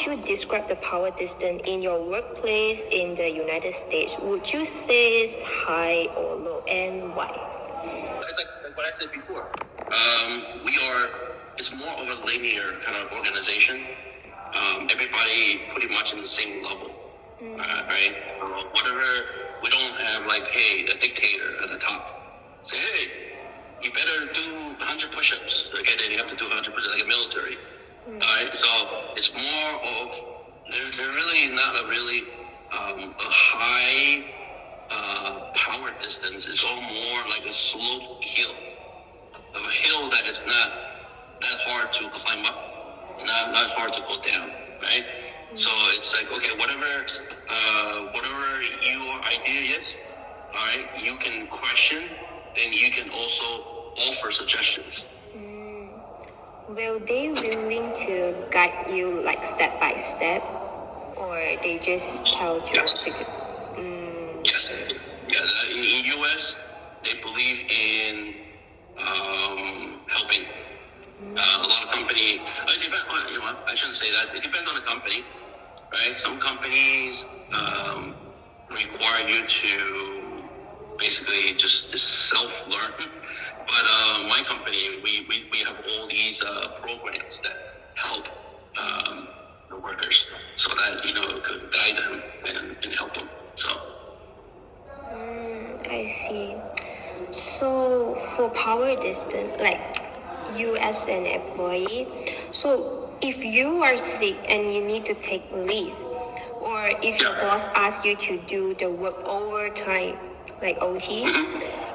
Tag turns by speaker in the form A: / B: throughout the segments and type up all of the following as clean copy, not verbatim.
A: would you describe the power distance in your workplace in the United States? Would you say it's high or low, and why?
B: It's like what I said before. It's more of a linear kind of organization. Everybody pretty much in the same level, right? Whatever, we don't have like, hey, a dictator at the top. Say, hey, you better do 100 push-ups. Okay, then you have to do 100 push-ups like a military. All right, so it's more of, they're really not a really a high power distance. It's all more like a slope hill. A hill that is not that hard to climb up, not hard to go down, right? So it's like, okay, whatever your idea is, all right, you can question, and you can also offer suggestions.
A: Will they willing to guide you like step by step, or they just tell you what to do?
B: Yes. Yeah, in US, they believe in helping. A lot of company, I shouldn't say that. It depends on the company, right? Some companies require you to basically just self-learn. But my company, we have all these programs that help the workers, so that could guide them and help them. So.
A: I see. So for power distance, like you as an employee, so if you are sick and you need to take leave, or if your boss asks you to do the work overtime, like OT,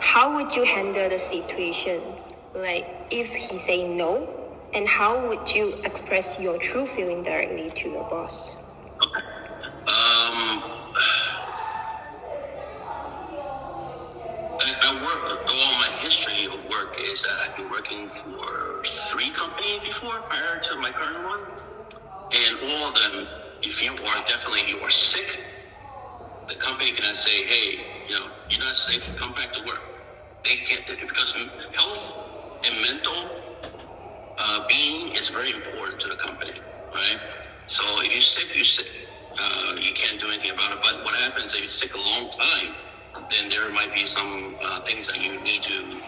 A: how would you handle the situation? Like if he say no, and how would you express your true feeling directly to your boss?
B: Okay. My history of work is that I've been working for 3 companies before, prior to my current one. And all of them, if you are sick, the company cannot say, hey, you're not sick, come back to work. They can't, because health and mental being is very important to the company, right? So if you're sick, you're sick. You can't do anything about it. But what happens if you're sick a long time, then there might be some things that you need to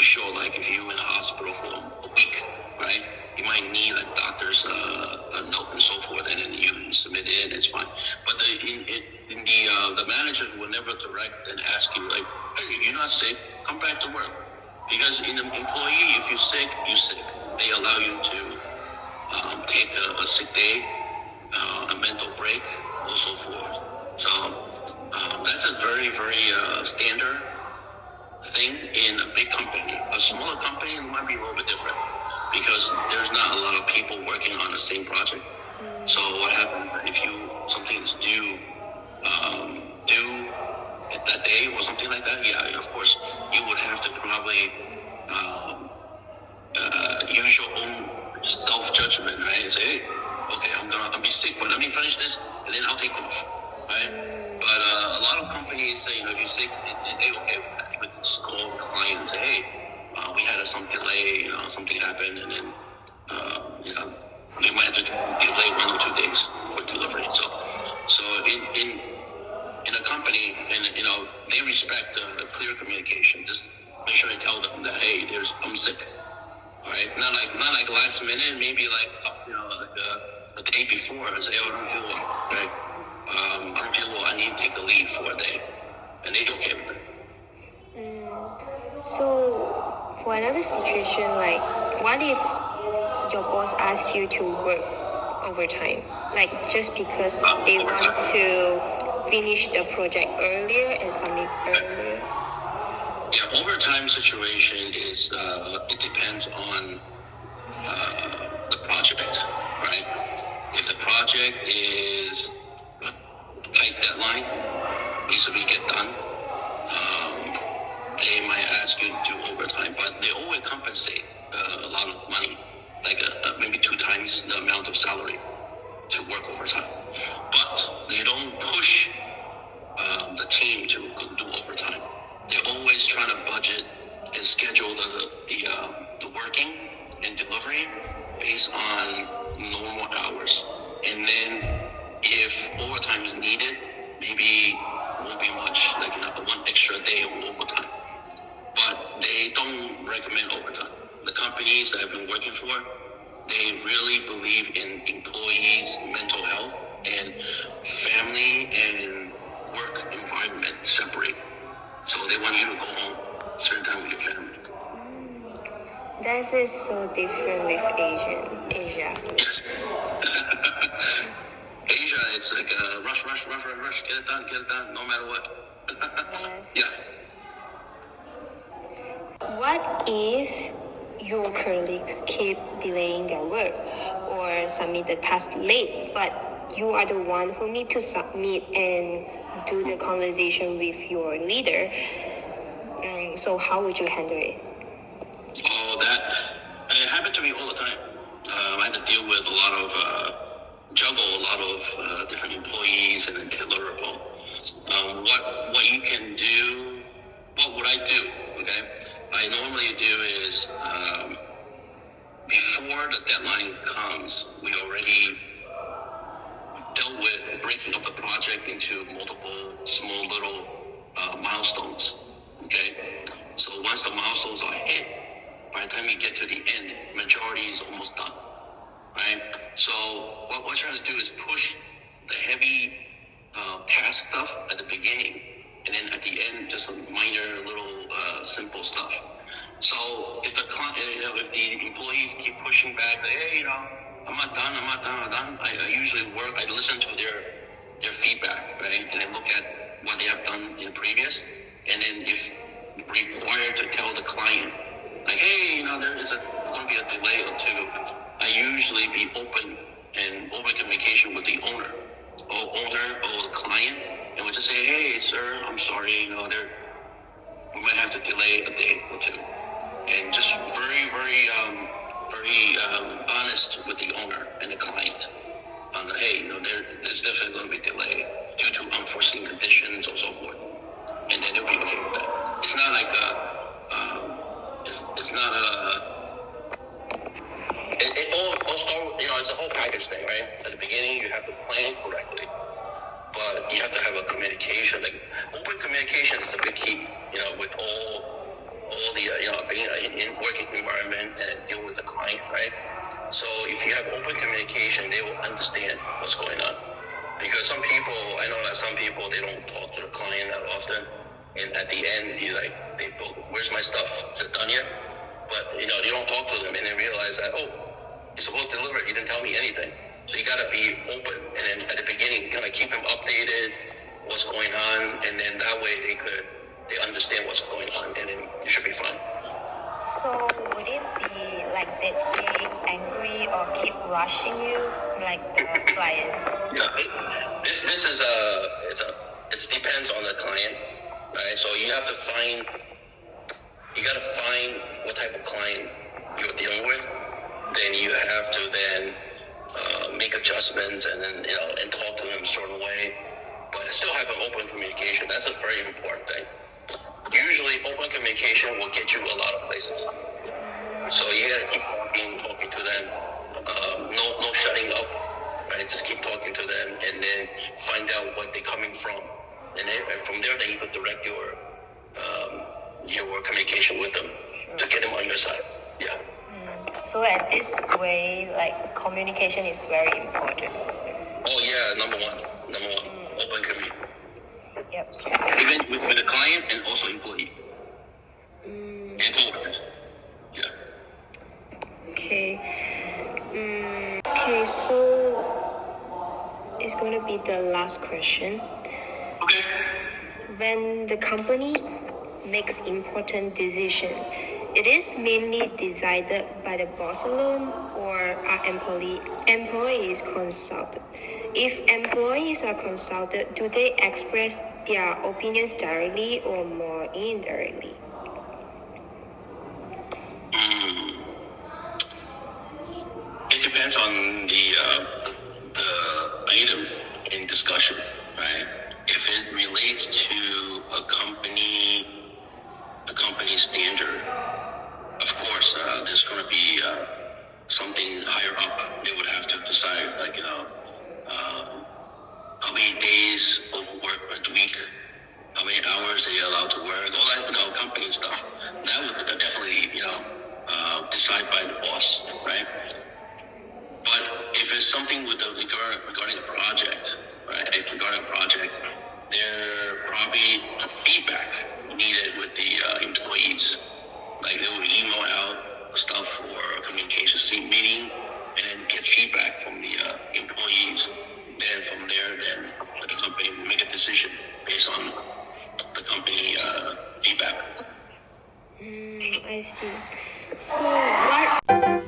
B: show, like if you're in the hospital for a week, right? You might need a doctor's a note and so forth, and then you submit it, it's fine. But the managers will never direct and ask you, like, hey, you're not sick, come back to work. Because in an employee, if you're sick, you're sick. They allow you to take a sick day, a mental break, and so forth. So that's a very, very standard thing in a big company. A smaller company, it might be a little bit different, because there's not a lot of people working on the same project. So what happens if something is due at that day or something like that? Yeah, of course, you would have to probably use your own self-judgment, right? And say, hey, okay, I'll be sick, but let me finish this, and then I'll take off, right? But a lot of companies say, if you're sick, they're okay with that. They would just call the client and say, hey, we had some delay, something happened, and then, we might have to delay 1 or 2 days for delivery. So in a company, and they respect clear communication. Just make sure you tell them that, hey, I'm sick. All right, not like last minute, maybe like a day before, and say, oh, I don't feel well, right? I don't feel well, I need to take a leave for a day, and they're okay with it.
A: So for another situation, like what if your boss asks you to work overtime, like just because they want to finish the project earlier and submit earlier?
B: Yeah, overtime situation is it depends on the project, right? If the project is a tight deadline, needs to be get done, they might ask you to do overtime, but they always compensate a lot of money, like maybe 2 times the amount of salary to work overtime. But they don't push the team to do overtime. They're always trying to budget and schedule the working and delivery based on normal hours. And And then if overtime is needed, maybe won't be much, like one extra day of overtime. But they don't recommend overtime. The companies that I've been working for, they really believe in employees' mental health and family and work environment separate. So they want you to go home certain time with your family.
A: That is so different with Asia.
B: Yes. Asia, it's like rush, get it done, no matter what.
A: Yes.
B: Yeah.
A: What if your colleagues keep delaying their work or submit the task late, but you are the one who need to submit and do the conversation with your leader? So how would you handle it?
B: Oh, it happened to me all the time. I had to deal with juggle a lot of different employees and then deliverable. What you can do, what would I do, okay? I normally do is, before the deadline comes, we already dealt with breaking up the project into multiple small little milestones, okay? So once the milestones are hit, by the time you get to the end, majority is almost done, right? So what we're trying to do is push the heavy task stuff at the beginning, and then at the end, just some minor little simple stuff. So if the client, if the employees keep pushing back, like, hey, I'm not done. I usually I listen to their feedback, right? And I look at what they have done in previous, and then if required to tell the client, like, hey, there's going to be a delay or two, I usually be open communication with the owner or the client, and we just say, hey, sir, I'm sorry, we might have to delay a day or two, and just very, very, very honest with the owner and the client on the, hey, there's definitely going to be delay due to unforeseen conditions or so forth, and then they'll be okay with that. It's not like it all starts, it's a whole package thing, right? At the beginning, you have to plan correctly, but you have to have a communication. Like, open communication is a big key, with all the, being in working environment and dealing with the client, right? So if you have open communication, they will understand what's going on. Because I know that some people, they don't talk to the client that often, and at the end, where's my stuff? Is it done yet? But, you don't talk to them, and they realize that, you're supposed to deliver it. You didn't tell me anything. So you got to be open. And then at the beginning, kind of keep them updated, what's going on. And then that way they understand what's going on. And then you should be fine.
A: So would it be like that they angry or keep rushing you, like the clients?
B: Yeah. This is it depends on the client, right? So you got to find what type of client you're dealing with. Then you have to make adjustments and then and talk to them a certain way, but still have an open communication. That's a very important thing. Usually, open communication will get you a lot of places. So you gotta keep talking to them. No shutting up, right? Just keep talking to them and then find out what they're coming from, and from there, then you could direct your communication with them to get them on your side. Yeah.
A: So at this way, like, communication is very important.
B: Oh yeah, number one, open communication.
A: Yep.
B: Even with the client and also employee. And coworkers. Yeah.
A: Okay. Okay, so it's gonna be the last question.
B: Okay.
A: When the company makes important decision, it is mainly decided by the boss alone, or are employees consulted? If employees are consulted, do they express their opinions directly or more indirectly?
B: It depends on the item in discussion, right? If it relates to a company standard, of course, there's going to be something higher up. They would have to decide, like, definitely, decided by the boss, right? But if it's something with regarding a project, right? If regarding a project, there probably feedback needed with the employees. Like they would email out stuff for a communication meeting, and then get feedback from the employees. Then from there, then the company will make a decision based on the company feedback.
A: I see. So what